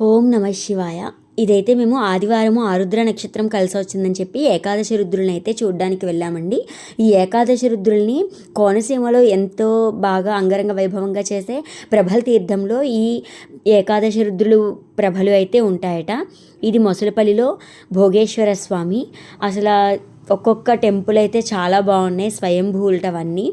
ఓం నమ శివాయ. ఇదైతే మేము ఆదివారము ఆరుద్ర నక్షత్రం కలిసి వచ్చిందని చెప్పి ఏకాదశి రుద్రుల్ని అయితే చూడడానికి వెళ్ళామండి. ఈ ఏకాదశి రుద్రుల్ని కోనసీమలో ఎంతో బాగా అంగరంగ వైభవంగా చేసే ప్రభల తీర్థంలో ఈ ఏకాదశి రుద్రులు ప్రభలు అయితే ఉంటాయట. ఇది మొసలపల్లిలో భోగేశ్వర స్వామి. అసలు ఒక్కొక్క టెంపుల్ అయితే చాలా బాగున్నాయి, స్వయంభూలటవన్నీ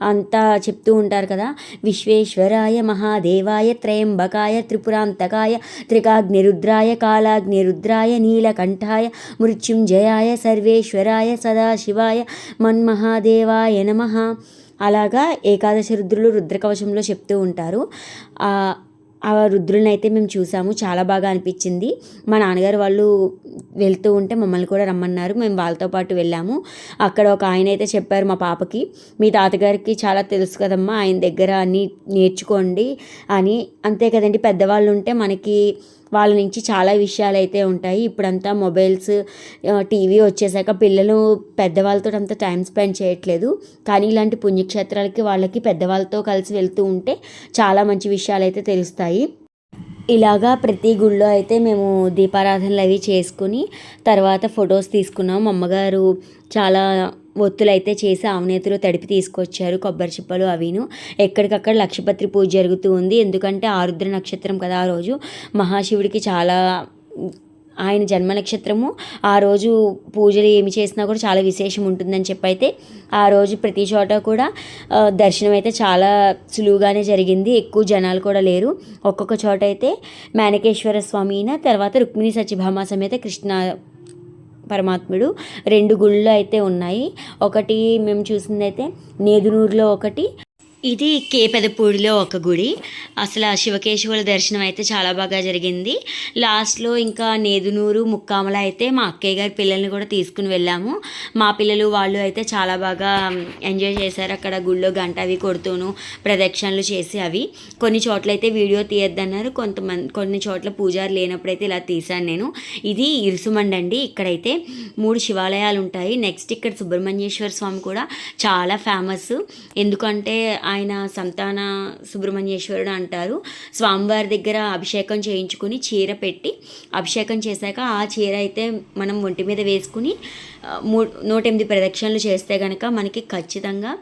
అంతా చెప్తూ ఉంటారు కదా. విశ్వేశ్వరాయ మహాదేవాయ త్రయంబకాయ త్రిపురాంతకాయ త్రికాగ్నిరుద్రాయ కాలాగ్నిరుద్రాయ నీలకంఠాయ మృత్యుంజయాయ సర్వేశ్వరాయ సదాశివాయ మన్మహాదేవాయ నమః. అలాగా ఏకాదశి రుద్రులు రుద్రకవచంలో చెప్తూ ఉంటారు. ఆ రుద్రులను అయితే మేము చూసాము, చాలా బాగా అనిపించింది. మా నాన్నగారు వాళ్ళు వెళ్తూ ఉంటే మమ్మల్ని కూడా రమ్మన్నారు, మేము వాళ్ళతో పాటు వెళ్ళాము. అక్కడ ఒక ఆయన అయితే చెప్పారు మా పాపకి, మీ తాతగారికి చాలా తెలుసు కదమ్మా, ఆయన దగ్గర అన్నీ నేర్చుకోండి అని. అంతే కదండి, పెద్దవాళ్ళు ఉంటే మనకి వాళ్ళ నుంచి చాలా విషయాలు అయితే ఉంటాయి. ఇప్పుడంతా మొబైల్స్, టీవీ వచ్చేసాక పిల్లలు పెద్దవాళ్ళతో అంత టైం స్పెండ్ చేయట్లేదు. కానీ ఇలాంటి పుణ్యక్షేత్రాలకి వాళ్ళకి పెద్దవాళ్ళతో కలిసి వెళ్తూ ఉంటే చాలా మంచి విషయాలు అయితే తెలుస్తాయి. ఇలాగా ప్రతి గుళ్ళో అయితే మేము దీపారాధనలు అవి చేసుకుని తర్వాత ఫొటోస్ తీసుకున్నాము. అమ్మగారు చాలా ఒత్తులు అయితే చేసి ఆవునేతిలో తడిపి తీసుకొచ్చారు, కొబ్బరి చిప్పలు అవిను. ఎక్కడికక్కడ లక్షపత్రి పూజ జరుగుతూ ఉంది. ఎందుకంటే ఆరుద్ర నక్షత్రం కదా ఆ రోజు, మహాశివుడికి చాలా ఆయన జన్మ నక్షత్రము. ఆ రోజు పూజలు ఏమి చేసినా కూడా చాలా విశేషం ఉంటుందని చెప్పి అయితే ఆ రోజు ప్రతి చోట కూడా దర్శనం అయితే చాలా సులువుగానే జరిగింది. ఎక్కువ జనాలు కూడా లేరు. ఒక్కొక్క చోట అయితే మేనకేశ్వర స్వామిన, తర్వాత రుక్మిణి సత్యభామ సమేత కృష్ణ పరమాత్ముడు 2 గుళ్ళు అయితే ఉన్నాయి. ఒకటి మేము చూసింది అయితే నేదునూరులో ఒకటి, ఇది కేపెదపూడిలో ఒక గుడి. అసలు ఆ శివకేశవుల దర్శనం అయితే చాలా బాగా జరిగింది. లాస్ట్లో ఇంకా నేదునూరు ముక్కామల అయితే మా అక్కయ్య గారి పిల్లల్ని కూడా తీసుకుని వెళ్ళాము. మా పిల్లలు వాళ్ళు అయితే చాలా బాగా ఎంజాయ్ చేశారు. అక్కడ గుళ్ళో గంట అవి కొడుతూను ప్రదక్షిణలు చేసి అవి. కొన్ని చోట్ల అయితే వీడియో తీయొద్దన్నారు, కొన్ని చోట్ల పూజారు లేనప్పుడైతే ఇలా తీశాను నేను. ఇది ఇరుసుమండి అండి. ఇక్కడైతే 3 శివాలయాలు ఉంటాయి. నెక్స్ట్ ఇక్కడ సుబ్రహ్మణ్యేశ్వర స్వామి కూడా చాలా ఫేమస్. ఎందుకంటే ఆయన సంతాన సుబ్రహ్మణ్యేశ్వరుడు అంటారు. స్వామివారి దగ్గర అభిషేకం చేయించుకుని చీర పెట్టి అభిషేకం చేశాక ఆ చీర అయితే మనం ఒంటి మీద వేసుకుని 108 ప్రదక్షిణలు చేస్తే కనుక మనకి ఖచ్చితంగా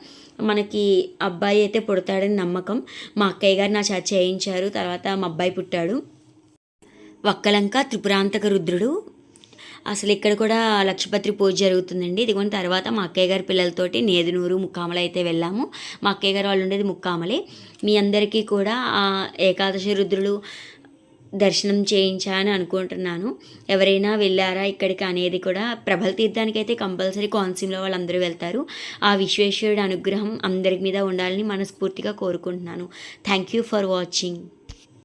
మనకి అబ్బాయి అయితే పుడతాడని నమ్మకం. మా అక్కయ్య గారు నా చేత చేయించారు. తర్వాత మా అబ్బాయి పుట్టాడు. వక్కలంక త్రిపురాంతక రుద్రుడు. అసలు ఇక్కడ కూడా లక్షపత్రి పూజ జరుగుతుందండి. ఇదిగోని తర్వాత మా అక్కయ్య గారి పిల్లలతోటి నేదునూరు ముక్కామల అయితే వెళ్ళాము. మా అక్కయ్య గారు వాళ్ళు ఉండేది ముక్కామలే. మీ అందరికీ కూడా ఆ ఏకాదశి రుద్రులు దర్శనం చేయించాలని అనుకుంటున్నాను. ఎవరైనా వెళ్ళారా ఇక్కడికి అనేది కూడా. ప్రభల తీర్థానికి అయితే కంపల్సరీ కోనసీమలో వాళ్ళందరూ వెళ్తారు. ఆ విశ్వేశ్వరుడి అనుగ్రహం అందరి మీద ఉండాలని మనస్ఫూర్తిగా కోరుకుంటున్నాను. Thank you for watching.